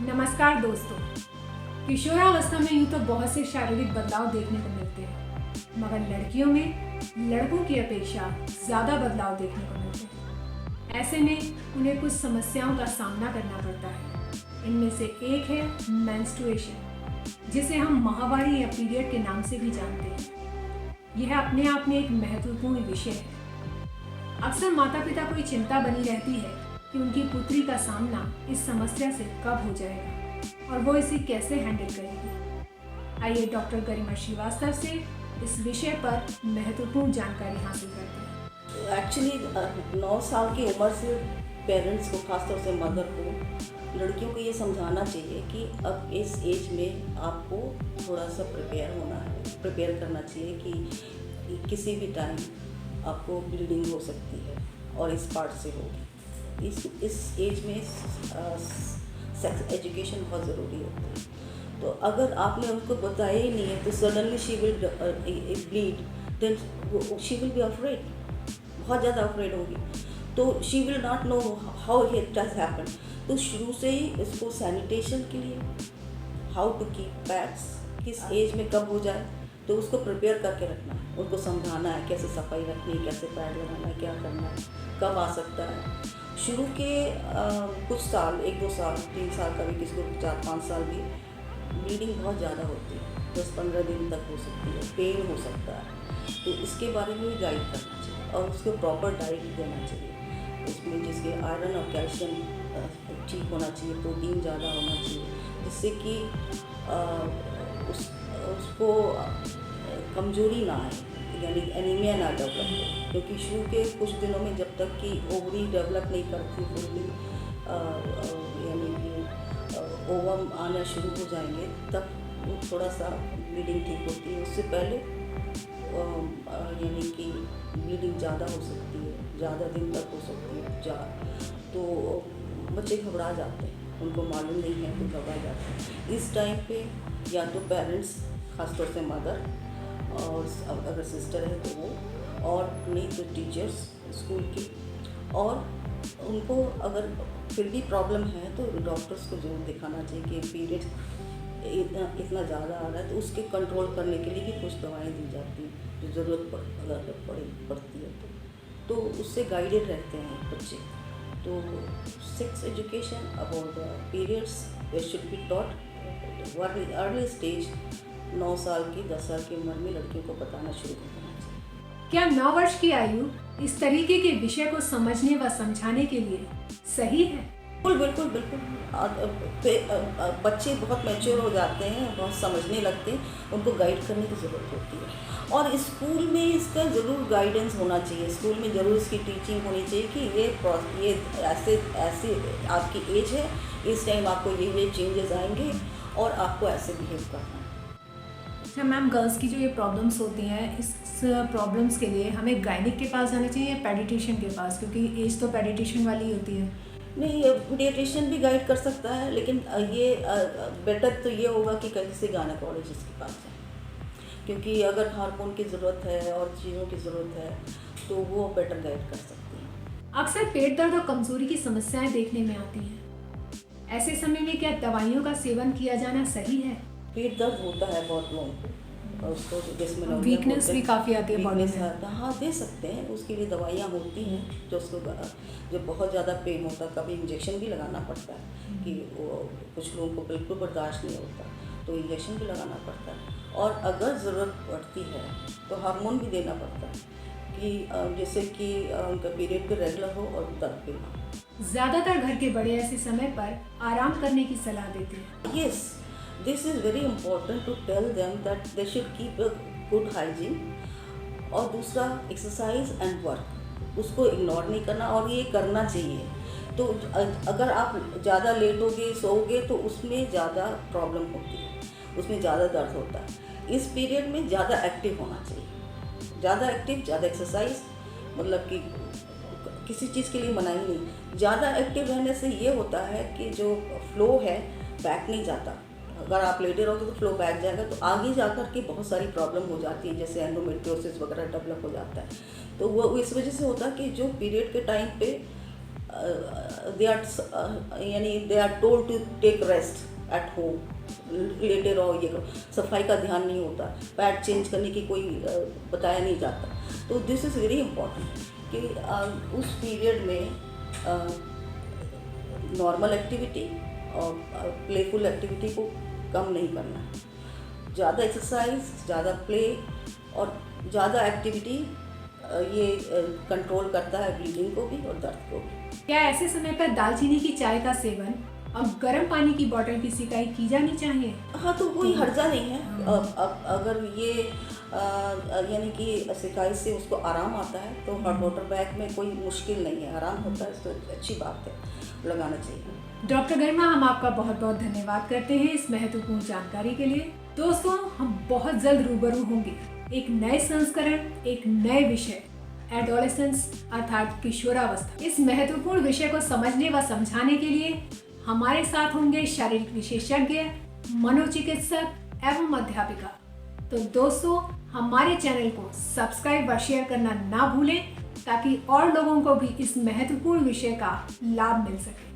नमस्कार दोस्तों। किशोरावस्था में यूं तो बहुत से शारीरिक बदलाव देखने को मिलते हैं, मगर लड़कियों में लड़कों की अपेक्षा ज़्यादा बदलाव देखने को मिलते हैं। ऐसे में उन्हें कुछ समस्याओं का सामना करना पड़ता है। इनमें से एक है मेंस्ट्रुएशन, जिसे हम माहवारी या पीरियड के नाम से भी जानते हैं। यह अपने आप में एक महत्वपूर्ण विषय है। अक्सर माता पिता को ये चिंता बनी रहती है कि उनकी पुत्री का सामना इस समस्या से कब हो जाएगा और वो इसे कैसे हैंडल करेगी। आइए डॉक्टर गरिमा श्रीवास्तव से इस विषय पर महत्वपूर्ण जानकारी हासिल करते हैं। एक्चुअली 9 साल की उम्र से पेरेंट्स को, खासतौर से मदर को, लड़कियों को ये समझाना चाहिए कि अब इस एज में आपको थोड़ा सा प्रिपेयर करना चाहिए कि किसी भी टाइम आपको ब्लीडिंग हो सकती है और इस पार्ट से होगी। इस एज में सेक्स एजुकेशन बहुत ज़रूरी होती है। तो अगर आपने उनको बताया ही नहीं है तो suddenly she will bleed, then she will be afraid, बहुत ज़्यादा अफ्रेड होगी। तो she will not know how it has happen. तो शुरू से ही इसको सैनिटेशन के लिए, हाउ टू कीप पैड्स, किस एज में कब हो जाए तो उसको प्रिपेयर करके रखना है। उनको समझाना है कैसे सफाई रखनी है, कैसे पैड लगाना है, क्या करना है, कब आ सकता है। शुरू के कुछ साल, 1-2 साल, 3 साल का भी, किसी को 4-5 साल भी ब्लीडिंग बहुत ज़्यादा होती है, 10-15 दिन तक हो सकती है, पेन हो सकता है। तो इसके बारे में भी गाइड करना चाहिए और उसको प्रॉपर डाइट देना चाहिए। उसमें जिसके आयरन और कैल्शियम ठीक होना चाहिए, प्रोटीन ज़्यादा होना चाहिए, जिससे कि उसको कमजोरी ना आए, यानी एनीमिया ना डेवलप हो। क्योंकि शुरू के कुछ दिनों में जब तक कि ओवरी डेवलप नहीं करती फुल्ली, यानी कि ओवम आना शुरू हो जाएंगे, तब वो थोड़ा सा ब्लीडिंग ठीक होती है। उससे पहले यानी कि ब्लीडिंग ज़्यादा हो सकती है, ज़्यादा दिन तक हो सकती है। तो बच्चे घबरा जाते हैं, उनको मालूम नहीं है तो घबरा जाते हैं। इस टाइम पे या तो पेरेंट्स, ख़ासतौर से मदर, और अगर सिस्टर है तो वो, और नहीं तो टीचर्स स्कूल की, और उनको अगर फिर भी प्रॉब्लम है तो डॉक्टर्स को जरूर दिखाना चाहिए कि पीरियड इतना ज़्यादा आ रहा है। तो उसके कंट्रोल करने के लिए भी कुछ दवाएं दी जाती हैं जो ज़रूरत पड़ती है। तो उससे गाइडेड रहते हैं बच्चे। तो sex education about the periods should be taught early stage. 9 साल की, 10 साल की उम्र में लड़कियों को बताना शुरू कर देना चाहिए। क्या 9 वर्ष की आयु इस तरीके के विषय को समझने व समझाने के लिए सही है? बिल्कुल बिल्कुल। बच्चे बहुत मैच्योर हो जाते हैं, बहुत समझने लगते हैं, उनको गाइड करने की ज़रूरत होती है। और स्कूल में इसका ज़रूर गाइडेंस होना चाहिए। स्कूल में ज़रूर इसकी टीचिंग होनी चाहिए कि ये ऐसे आपकी एज है, इस टाइम आपको ये चेंजेस आएंगे और आपको ऐसे बिहेव करना है। अच्छा मैम, गर्ल्स की जो ये प्रॉब्लम्स होती हैं, इस प्रॉब्लम्स के लिए हमें गायनिक के पास जाना चाहिए या पेडिट्रिशियन के पास, क्योंकि एज तो पेडिट्रिशियन वाली ही होती है? नहीं, पीडियाट्रिशियन भी गाइड कर सकता है, लेकिन ये बेटर तो ये होगा कि किसी गायनेकोलॉजिस्ट के पास जाए, क्योंकि अगर हार्मोन की ज़रूरत है और चीज़ों की ज़रूरत है तो वो बेटर गाइड कर सकती हैं। अक्सर पेट दर्द और कमजोरी की समस्याएं देखने में आती हैं। ऐसे समय में क्या दवाइयों का सेवन किया जाना सही है? पेट दर्द होता है बहुत लोगों को, और उसको डिस्मेनोरिया वीकनेस भी काफ़ी आती है बॉडी में। हाँ, दे सकते हैं, उसके लिए दवाइयाँ होती हैं जो उसको, जब बहुत ज़्यादा पेन होता है कभी इंजेक्शन भी लगाना पड़ता है कि वो कुछ लोगों को बिल्कुल बर्दाश्त नहीं होता तो इंजेक्शन भी लगाना पड़ता है। और अगर ज़रूरत पड़ती है तो हार्मोन भी देना पड़ता है कि जैसे कि उनका पीरियड भी रेगुलर हो और दर्द भी ना हो। ज़्यादातर घर के बड़े ऐसे समय पर आराम करने की सलाह देते हैं। Yes, this is very important to tell them that they should keep a good hygiene। और दूसरा, एक्सरसाइज एंड वर्क, उसको इग्नोर नहीं करना और ये करना चाहिए। तो अगर आप ज़्यादा लेटोगे, सोओगे तो उसमें ज़्यादा प्रॉब्लम होती है, उसमें ज़्यादा दर्द होता है। इस पीरियड में ज़्यादा एक्टिव होना चाहिए, ज़्यादा एक्टिव, ज़्यादा एक्सरसाइज, मतलब कि किसी चीज़ के लिए मना ही नहीं। ज़्यादा एक्टिव रहने से ये होता है कि जो फ्लो है बैक नहीं जाता। अगर आप लेटे रहोगे तो फ्लो बैक जाएगा, तो आगे जाकर के बहुत सारी प्रॉब्लम हो जाती है, जैसे एंडोमेट्रियोसिस वगैरह डेवलप हो जाता है। तो वो इस वजह से होता है कि जो पीरियड के टाइम पे दे आर यानी they are told to take rest at home, लेटे रहो, ये करो, सफाई का ध्यान नहीं होता, पैड चेंज करने की कोई बताया नहीं जाता। तो दिस इज़ वेरी इम्पॉर्टेंट कि उस पीरियड में नॉर्मल एक्टिविटी और प्लेफुल एक्टिविटी को कम नहीं करना है। ज़्यादा एक्सरसाइज, ज़्यादा प्ले और ज़्यादा एक्टिविटी ये कंट्रोल करता है ब्लीडिंग को भी और दर्द को भी। क्या ऐसे समय पर दालचीनी की चाय का सेवन और गर्म पानी की बोतल की सिकाई की जानी चाहिए? हाँ, तो कोई हर्जा नहीं है। अब अगर ये यानी कि सिकाई से उसको आराम आता है तो हॉट वाटर बैग में कोई मुश्किल नहीं है, आराम होता है, तो अच्छी बात है, लगाना चाहिए। डॉक्टर गरिमा, हम आपका बहुत बहुत धन्यवाद करते हैं इस महत्वपूर्ण जानकारी के लिए। दोस्तों, हम बहुत जल्द रूबरू होंगे एक नए संस्करण, एक नए विषय, एडोलेसेंस अर्थात किशोरावस्था। इस महत्वपूर्ण विषय को समझने व समझाने के लिए हमारे साथ होंगे शारीरिक विशेषज्ञ, मनोचिकित्सक एवं अध्यापिका। तो दोस्तों, हमारे चैनल को सब्सक्राइब व शेयर करना ना भूलें ताकि और लोगों को भी इस महत्वपूर्ण विषय का लाभ मिल सके।